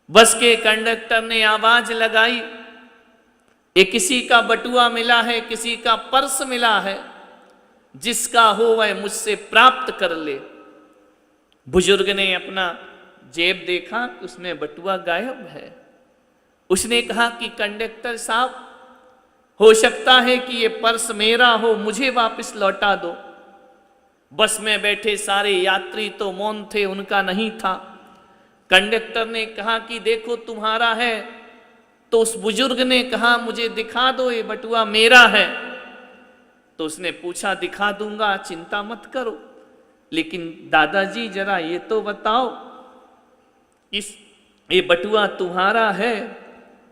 बस के कंडक्टर ने आवाज लगाई, ये किसी का बटुआ मिला है, किसी का पर्स मिला है, जिसका हो वह मुझसे प्राप्त कर ले। बुजुर्ग ने अपना जेब देखा, उसमें बटुआ गायब है। उसने कहा कि कंडक्टर साहब, हो सकता है कि ये पर्स मेरा हो, मुझे वापस लौटा दो। बस में बैठे सारे यात्री तो मौन थे, उनका नहीं था। कंडक्टर ने कहा कि देखो तुम्हारा है। तो उस बुजुर्ग ने कहा मुझे दिखा दो, ये बटुआ मेरा है। तो उसने पूछा दिखा दूंगा, चिंता मत करो, लेकिन दादाजी जरा ये तो बताओ, ये बटुआ तुम्हारा है,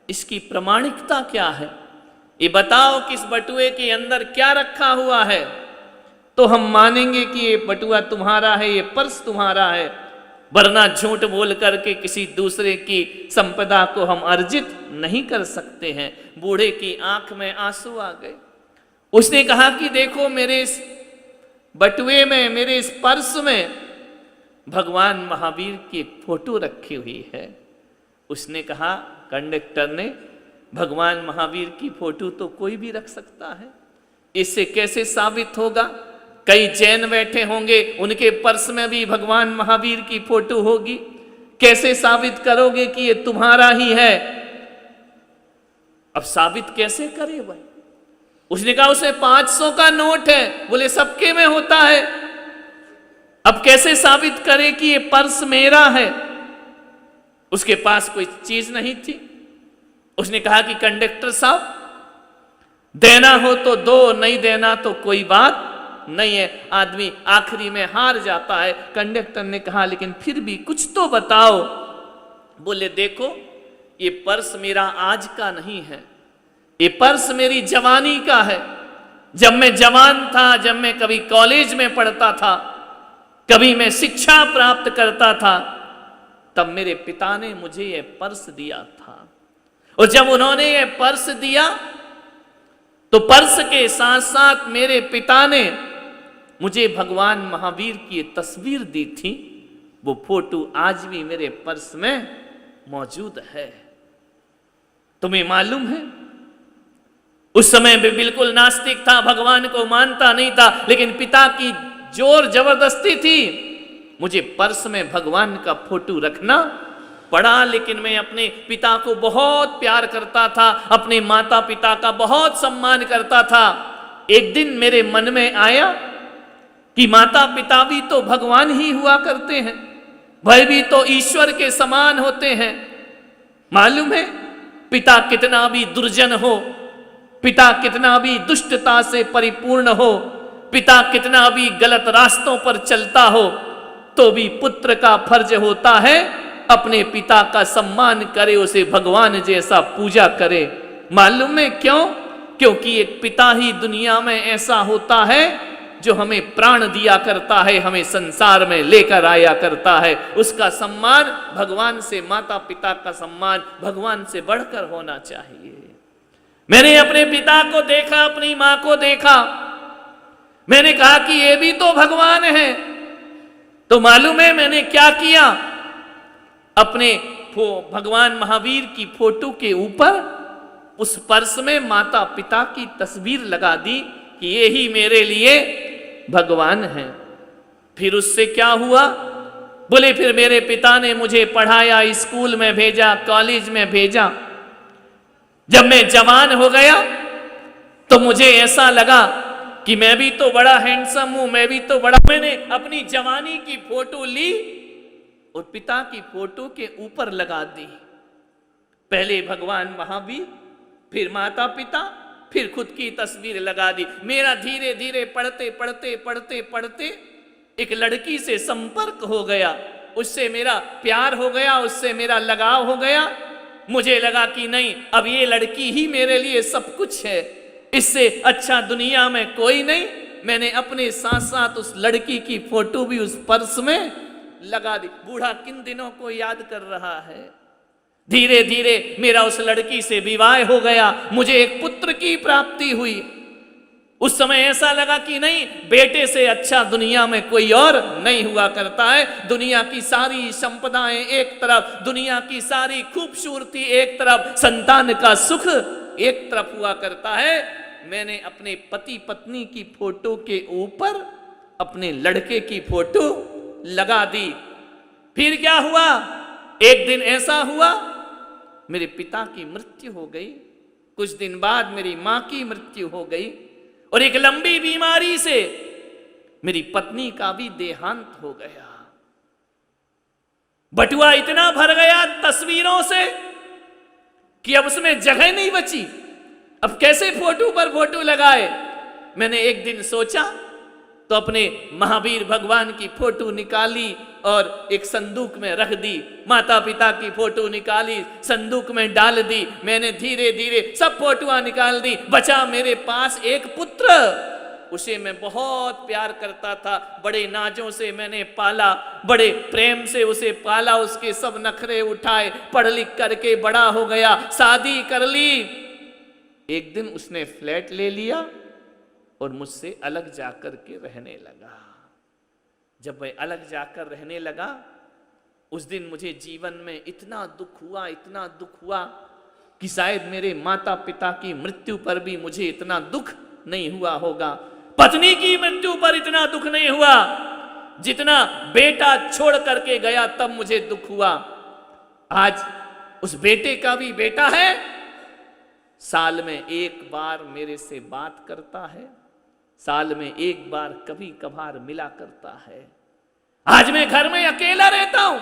इसकी प्रामाणिकता क्या है? ये बताओ कि इस बटुए के अंदर क्या रखा हुआ है, तो हम मानेंगे कि ये बटुआ तुम्हारा है, ये पर्स तुम्हारा है। वरना झूठ बोल करके किसी दूसरे की संपदा को हम अर्जित नहीं कर सकते हैं। बूढ़े की आंख में आंसू आ गए। उसने कहा कि देखो मेरे इस बटुए में, मेरे इस पर्स में भगवान महावीर की फोटो रखी हुई है। उसने कहा, कंडक्टर ने, भगवान महावीर की फोटो तो कोई भी रख सकता है, इससे कैसे साबित होगा? कई जैन बैठे होंगे, उनके पर्स में भी भगवान महावीर की फोटो होगी, कैसे साबित करोगे कि ये तुम्हारा ही है? अब साबित कैसे करे भाई? उसने कहा उसे 500 का नोट है। बोले सबके में होता है, अब कैसे साबित करे कि ये पर्स मेरा है? उसके पास कोई चीज नहीं थी। उसने कहा कि कंडक्टर साहब, देना हो तो दो, नहीं देना तो कोई बात नहीं है। आदमी आखिरी में हार जाता है। कंडक्टर ने कहा लेकिन फिर भी कुछ तो बताओ। बोले देखो, ये पर्स मेरा आज का नहीं है, ये पर्स मेरी जवानी का है। जब मैं जवान था, जब मैं कभी कॉलेज में पढ़ता था, कभी मैं शिक्षा प्राप्त करता था, तब मेरे पिता ने मुझे ये पर्स दिया था। और जब उन्होंने ये पर्स दिया तो पर्स के साथ साथ मेरे पिता ने मुझे भगवान महावीर की तस्वीर दी थी। वो फोटो आज भी मेरे पर्स में मौजूद है। तुम्हें मालूम है, उस समय भी बिल्कुल नास्तिक था, भगवान को मानता नहीं था, लेकिन पिता की जोर जबरदस्ती थी, मुझे पर्स में भगवान का फोटो रखना पड़ा। लेकिन मैं अपने पिता को बहुत प्यार करता था, अपने माता पिता का बहुत सम्मान करता था। एक दिन मेरे मन में आया कि माता पिता भी तो भगवान ही हुआ करते हैं, वह भी तो ईश्वर के समान होते हैं। मालूम है, पिता कितना भी दुर्जन हो, पिता कितना भी दुष्टता से परिपूर्ण हो, पिता कितना भी गलत रास्तों पर चलता हो, तो भी पुत्र का फर्ज होता है अपने पिता का सम्मान करे, उसे भगवान जैसा पूजा करे। मालूम है क्यों? क्योंकि एक पिता ही दुनिया में ऐसा होता है जो हमें प्राण दिया करता है, हमें संसार में लेकर आया करता है। उसका सम्मान भगवान से, माता पिता का सम्मान भगवान से बढ़कर होना चाहिए। मैंने अपने पिता को देखा, अपनी मां को देखा, मैंने कहा कि ये भी तो भगवान है। तो मालूम है मैंने क्या किया? अपने भगवान महावीर की फोटो के ऊपर उस पर्स में माता पिता की तस्वीर लगा दी कि ये ही मेरे लिए भगवान है। फिर उससे क्या हुआ? बोले फिर मेरे पिता ने मुझे पढ़ाया, स्कूल में भेजा, कॉलेज में भेजा। जब मैं जवान हो गया तो मुझे ऐसा लगा कि मैं भी तो बड़ा हैंडसम हूं, मैं भी तो बड़ा। मैंने अपनी जवानी की फोटो ली और पिता की फोटो के ऊपर लगा दी। पहले भगवान महावीर, फिर माता पिता, फिर खुद की तस्वीर लगा दी। मेरा धीरे धीरे पढ़ते पढ़ते पढ़ते पढ़ते एक लड़की से संपर्क हो गया, उससे मेरा प्यार हो गया, उससे मेरा लगाव हो गया। मुझे लगा कि नहीं, अब ये लड़की ही मेरे लिए सब कुछ है, इससे अच्छा दुनिया में कोई नहीं। मैंने अपने साथ साथ उस लड़की की फोटो भी उस पर्स में लगा दी। बूढ़ा किन दिनों को याद कर रहा है। धीरे धीरे मेरा उस लड़की से विवाह हो गया, मुझे एक पुत्र की प्राप्ति हुई। उस समय ऐसा लगा कि नहीं, बेटे से अच्छा दुनिया में कोई और नहीं हुआ करता है। दुनिया की सारी संपदाएं एक तरफ, दुनिया की सारी खूबसूरती एक तरफ, संतान का सुख एक तरफ हुआ करता है। मैंने अपने पति पत्नी की फोटो के ऊपर अपने लड़के की फोटो लगा दी। फिर क्या हुआ, एक दिन ऐसा हुआ मेरे पिता की मृत्यु हो गई, कुछ दिन बाद मेरी मां की मृत्यु हो गई, और एक लंबी बीमारी से मेरी पत्नी का भी देहांत हो गया। बटुआ इतना भर गया तस्वीरों से कि अब उसमें जगह नहीं बची। अब कैसे फोटो पर फोटो लगाए। मैंने एक दिन सोचा तो अपने महावीर भगवान की फोटो निकाली और एक संदूक में रख दी। माता पिता की फोटो निकाली, संदूक में डाल दी। मैंने धीरे धीरे सब फोटोआं निकाल दी। बचा मेरे पास एक पुत्र, उसे मैं बहुत प्यार करता था। बड़े नाजों से मैंने पाला, बड़े प्रेम से उसे पाला, उसके सब नखरे उठाए, पढ़ लिख करके बड़ा हो गया, शादी कर ली। एक दिन उसने फ्लैट ले लिया और मुझसे अलग जाकर के रहने लगा। जब वह अलग जाकर रहने लगा, उस दिन मुझे जीवन में इतना दुख हुआ कि शायद मेरे माता पिता की मृत्यु पर भी मुझे इतना दुख नहीं हुआ होगा, पत्नी की मृत्यु पर इतना दुख नहीं हुआ जितना बेटा छोड़ करके गया तब मुझे दुख हुआ। आज उस बेटे का भी बेटा है, साल में एक बार मेरे से बात करता है, साल में एक बार कभी कभार मिला करता है। आज मैं घर में अकेला रहता हूं,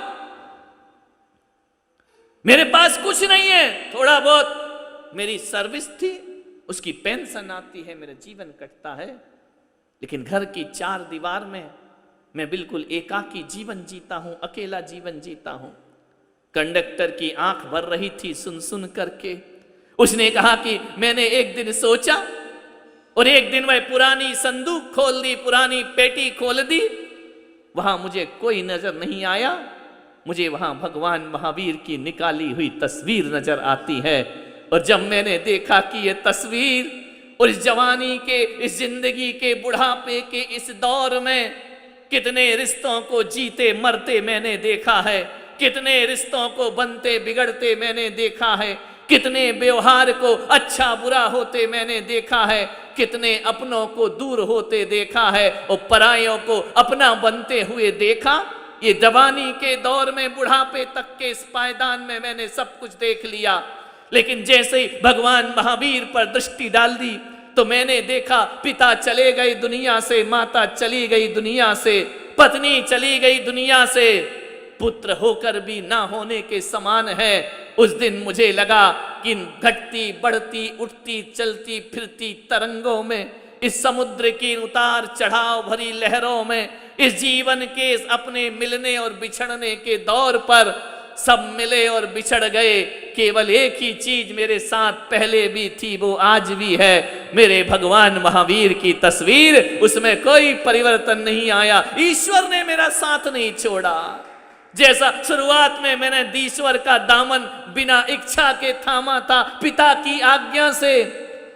मेरे पास कुछ नहीं है, थोड़ा बहुत मेरी सर्विस थी, उसकी पेंशन आती है, मेरा जीवन कटता है। लेकिन घर की चार दीवार में मैं बिल्कुल एकाकी जीवन जीता हूं, अकेला जीवन जीता हूं। कंडक्टर की आंख भर रही थी सुन सुन करके। उसने कहा कि मैंने एक दिन सोचा और एक दिन वह पुरानी संदूक खोल दी, पुरानी पेटी खोल दी, वहां मुझे कोई नजर नहीं आया, मुझे वहां भगवान महावीर की निकाली हुई तस्वीर नजर आती है। और जब मैंने देखा कि यह तस्वीर और इस जवानी के, इस जिंदगी के बुढ़ापे के इस दौर में कितने रिश्तों को जीते मरते मैंने देखा है, कितने रिश्तों को बनते बिगड़ते मैंने देखा है, कितने व्यवहार को अच्छा बुरा होते मैंने देखा है, कितने अपनों को दूर होते देखा है और परायों को अपना बनते हुए देखा। ये जवानी के दौर में बुढ़ापे तक के इस पायदान में मैंने सब कुछ देख लिया। लेकिन जैसे ही भगवान महावीर पर दृष्टि डाल दी तो मैंने देखा पिता चले गए दुनिया से, माता चली गई दुनिया से, पत्नी चली गई दुनिया से, पुत्र होकर भी ना होने के समान है। उस दिन मुझे लगा कि घटती बढ़ती उठती चलती फिरती तरंगों में, इस समुद्र की उतार चढ़ाव भरी लहरों में, इस जीवन के इस अपने मिलने और बिछड़ने के दौर पर सब मिले और बिछड़ गए। केवल एक ही चीज मेरे साथ पहले भी थी, वो आज भी है, मेरे भगवान महावीर की तस्वीर, उसमें कोई परिवर्तन नहीं आया। ईश्वर ने मेरा साथ नहीं छोड़ा। जैसा शुरुआत में मैंने ईश्वर का दामन बिना इच्छा के थामा था पिता की आज्ञा से,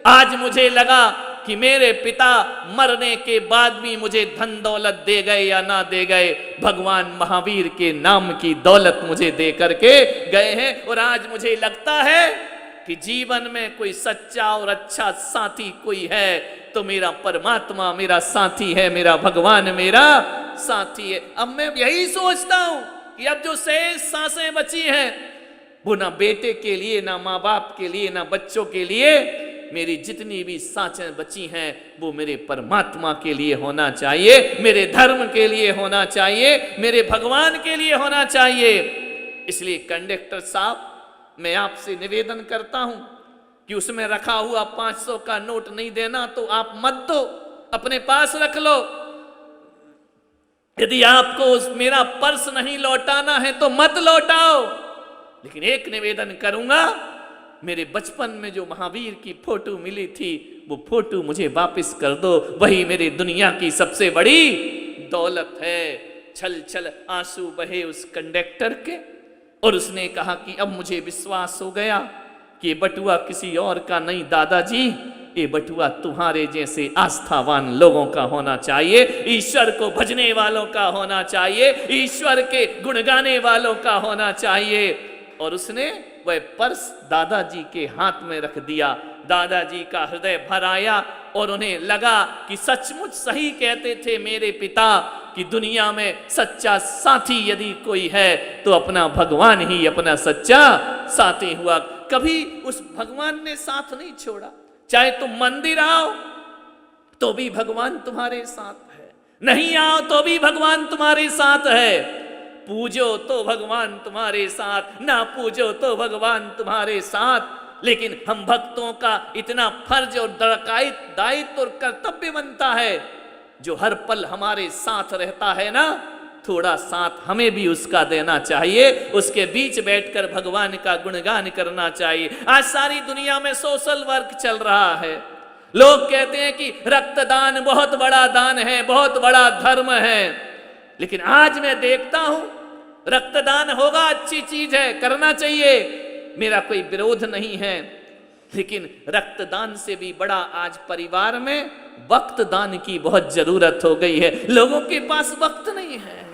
आज मुझे लगा कि मेरे पिता मरने के बाद भी मुझे धन दौलत दे गए या ना दे गए, भगवान महावीर के नाम की दौलत मुझे दे करके गए हैं। और आज मुझे लगता है कि जीवन में कोई सच्चा और अच्छा साथी कोई है तो मेरा परमात्मा मेरा साथी है, मेरा भगवान मेरा साथी है। अब मैं यही सोचता हूं कि अब जो शेष सांसें बची हैं वो ना बेटे के लिए, ना माँ बाप के लिए, ना बच्चों के लिए, मेरी जितनी भी सांसें बची हैं वो मेरे परमात्मा के लिए होना चाहिए, मेरे धर्म के लिए होना चाहिए, मेरे भगवान के लिए होना चाहिए। इसलिए कंडक्टर साहब, मैं आपसे निवेदन करता हूं कि उसमें रखा हुआ 500 का नोट नहीं देना तो आप मत दो, अपने पास रख लो। यदि आपको मेरा पर्स नहीं लौटाना है तो मत लौटाओ। लेकिन एक निवेदन करूंगा, मेरे बचपन में जो महावीर की फोटो मिली थी वो फोटो मुझे वापस कर दो, वही मेरी दुनिया की सबसे बड़ी दौलत है। छल छल आंसू बहे उस कंडक्टर के और उसने कहा कि अब मुझे विश्वास हो गया कि बटुआ किसी और का नहीं दादाजी, ये बटुआ तुम्हारे जैसे आस्थावान लोगों का होना चाहिए, ईश्वर को भजने वालों का होना चाहिए, ईश्वर के गुण गाने वालों का होना चाहिए। और उसने वह पर्स दादाजी के हाथ में रख दिया। दादाजी का हृदय भर आया और उन्हें लगा कि सचमुच सही कहते थे मेरे पिता कि दुनिया में सच्चा साथी यदि कोई है तो अपना भगवान ही अपना सच्चा साथी हुआ। कभी उस भगवान ने साथ नहीं छोड़ा। चाहे तुम मंदिर आओ तो भी भगवान तुम्हारे साथ है, नहीं आओ तो भी भगवान तुम्हारे साथ है, पूजो तो भगवान तुम्हारे साथ, ना पूजो तो भगवान तुम्हारे साथ। लेकिन हम भक्तों का इतना फर्ज और दायित्व और कर्तव्य बनता है, जो हर पल हमारे साथ रहता है ना, थोड़ा साथ हमें भी उसका देना चाहिए, उसके बीच बैठकर भगवान का गुणगान करना चाहिए। आज सारी दुनिया में सोशल वर्क चल रहा है। लोग कहते हैं कि रक्तदान बहुत बड़ा दान है, बहुत बड़ा धर्म है, लेकिन आज मैं देखता हूं रक्तदान होगा, अच्छी चीज है, करना चाहिए, मेरा कोई विरोध नहीं है, लेकिन रक्तदान से भी बड़ा आज परिवार में वक्त दान की बहुत जरूरत हो गई है। लोगों के पास वक्त नहीं है।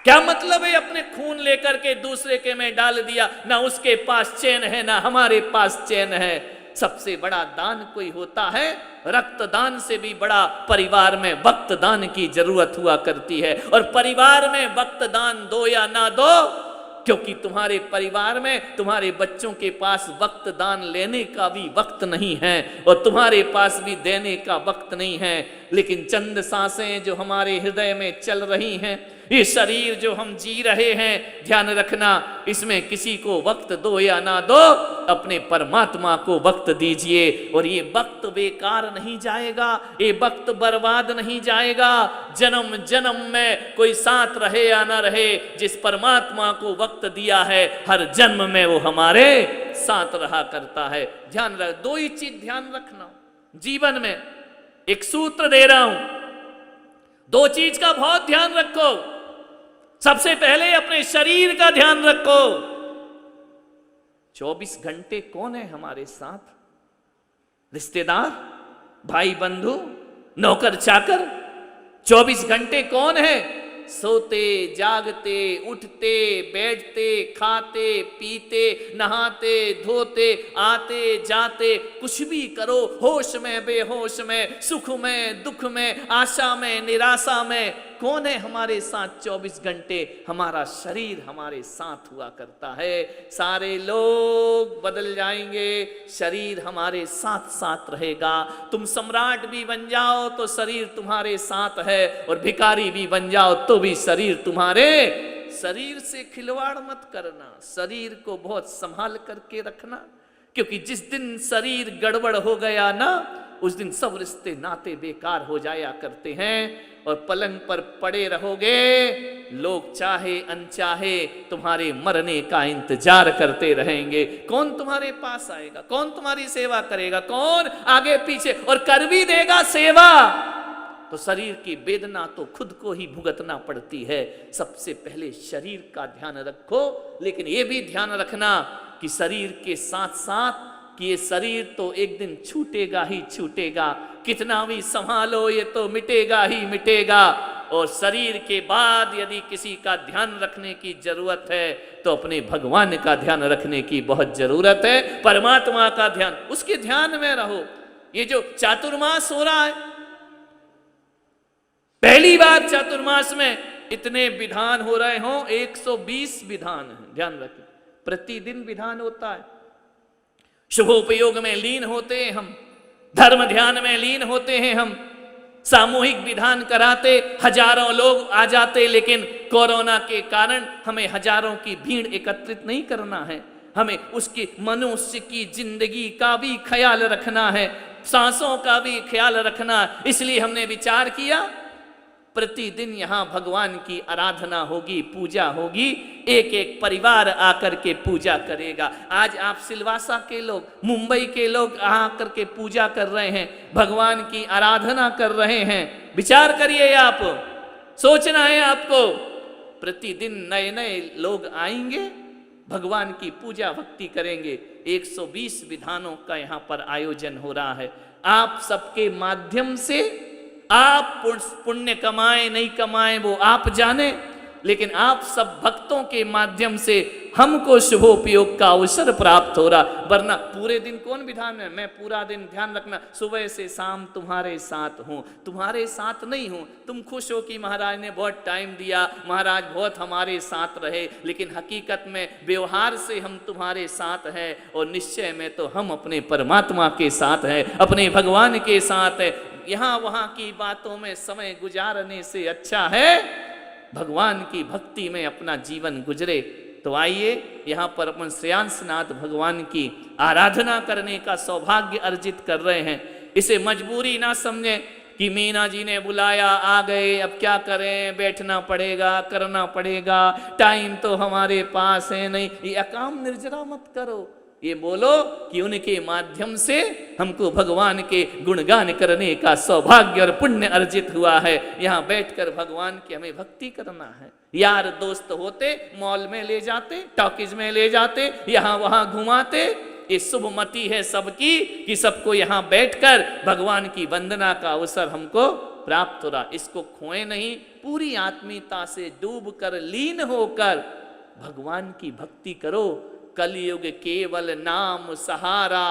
क्या मतलब है अपने खून लेकर के दूसरे के में डाल दिया, ना उसके पास चैन है ना हमारे पास चैन है। सबसे बड़ा दान कोई होता है, रक्तदान से भी बड़ा परिवार में वक्त दान की जरूरत हुआ करती है। और परिवार में वक्त दान दो या ना दो, क्योंकि तुम्हारे परिवार में तुम्हारे बच्चों के पास वक्त दान लेने का भी वक्त नहीं है और तुम्हारे पास भी देने का वक्त नहीं है। लेकिन चंद सांसें जो हमारे हृदय में चल रही हैं, ये शरीर जो हम जी रहे हैं, ध्यान रखना, इसमें किसी को वक्त दो या ना दो, अपने परमात्मा को वक्त दीजिए। और ये वक्त बेकार नहीं जाएगा, ये वक्त बर्बाद नहीं जाएगा। जन्म जन्म में कोई साथ रहे या ना रहे, जिस परमात्मा को वक्त दिया है हर जन्म में वो हमारे साथ रहा करता है। ध्यान रख, दो ही चीज ध्यान रखना जीवन में, एक सूत्र दे रहा हूं, दो चीज का बहुत ध्यान रखो। सबसे पहले अपने शरीर का ध्यान रखो। 24 घंटे कौन है हमारे साथ? रिश्तेदार, भाई बंधु, नौकर चाकर। 24 घंटे कौन है? सोते जागते उठते बैठते खाते पीते नहाते धोते आते जाते, कुछ भी करो, होश में बेहोश में, सुख में दुख में, आशा में निराशा में, कौन है हमारे साथ 24 घंटे? हमारा शरीर हमारे साथ हुआ करता है। सारे लोग बदल जाएंगे, शरीर हमारे साथ साथ रहेगा। तुम सम्राट भी बन जाओ तो शरीर तुम्हारे साथ है, और भिखारी भी बन जाओ तो भी शरीर तुम्हारे। शरीर से खिलवाड़ मत करना, शरीर को बहुत संभाल करके रखना, क्योंकि जिस दिन शरीर गड़बड़ हो गया ना, उस दिन सब रिश्ते नाते बेकार हो जाया करते हैं। और पलंग पर पड़े रहोगे, लोग चाहे अनचाहे तुम्हारे मरने का इंतजार करते रहेंगे। कौन तुम्हारे पास आएगा? कौन तुम्हारी सेवा करेगा? कौन आगे पीछे? और कर भी देगा सेवा तो शरीर की वेदना तो खुद को ही भुगतना पड़ती है। सबसे पहले शरीर का ध्यान रखो, लेकिन यह भी ध्यान रखना कि शरीर के साथ साथ कि ये शरीर तो एक दिन छूटेगा ही छूटेगा, कितना भी संभालो ये तो मिटेगा ही मिटेगा। और शरीर के बाद यदि किसी का ध्यान रखने की जरूरत है तो अपने भगवान का ध्यान रखने की बहुत जरूरत है। परमात्मा का ध्यान, उसके ध्यान में रहो। ये जो चातुर्मास हो रहा है, पहली बार चातुर्मास में इतने विधान हो रहे हों, 120 विधान है, ध्यान रखें। प्रतिदिन विधान होता है, शुभोपयोग में लीन होते हैं हम, धर्म ध्यान में लीन होते हैं हम, सामूहिक विधान कराते, हजारों लोग आ जाते, लेकिन कोरोना के कारण हमें हजारों की भीड़ एकत्रित नहीं करना है। हमें उसकी मनुष्य की जिंदगी का भी ख्याल रखना है, सांसों का भी ख्याल रखना। इसलिए हमने विचार किया प्रतिदिन यहाँ भगवान की आराधना होगी, पूजा होगी, एक एक परिवार आकर के पूजा करेगा। आज आप सिलवासा के लोग, मुंबई के लोग आकर के पूजा कर रहे हैं, भगवान की आराधना कर रहे हैं। विचार करिए, आप सोचना है आपको, प्रतिदिन नए नए लोग आएंगे भगवान की पूजा भक्ति करेंगे। 120 विधानों का यहाँ पर आयोजन हो रहा है। आप सबके माध्यम से आप पुण्य कमाए नहीं कमाए वो आप जाने, लेकिन आप सब भक्तों के माध्यम से हमको शुभोपयोग का अवसर प्राप्त हो रहा। वरना पूरे दिन कौन विधान में, मैं पूरा दिन ध्यान रखना सुबह से शाम तुम्हारे साथ हूँ, तुम्हारे साथ नहीं हूँ। तुम खुश हो कि महाराज ने बहुत टाइम दिया, महाराज बहुत हमारे साथ रहे, लेकिन हकीकत में व्यवहार से हम तुम्हारे साथ हैं और निश्चय में तो हम अपने परमात्मा के साथ हैं, अपने भगवान के साथ है। यहाँ वहाँ की बातों में समय गुजारने से अच्छा है भगवान की भक्ति में अपना जीवन गुजरे। तो आइए यहाँ पर अपन श्रेयांसनाथ भगवान की आराधना करने का सौभाग्य अर्जित कर रहे हैं। इसे मजबूरी ना समझें कि मीना जी ने बुलाया आ गए, अब क्या करें, बैठना पड़ेगा, करना पड़ेगा, टाइम तो हमारे पास है नहीं। ये अकाम निर्जरा मत करो, ये बोलो कि उनके माध्यम से हमको भगवान के गुणगान करने का सौभाग्य और पुण्य अर्जित हुआ है। यहाँ बैठकर भगवान की हमें भक्ति करना है। यार दोस्त होते मॉल में ले जाते, टॉकीज में ले जाते, यहाँ वहाँ घुमाते। ये शुभमति है सबकी कि सबको यहाँ बैठकर भगवान की वंदना का अवसर हमको प्राप्त हो रहा। इसको खोए नहीं, पूरी आत्मीयता से डूब कर लीन होकर भगवान की भक्ति करो। कलयुग केवल नाम सहारा,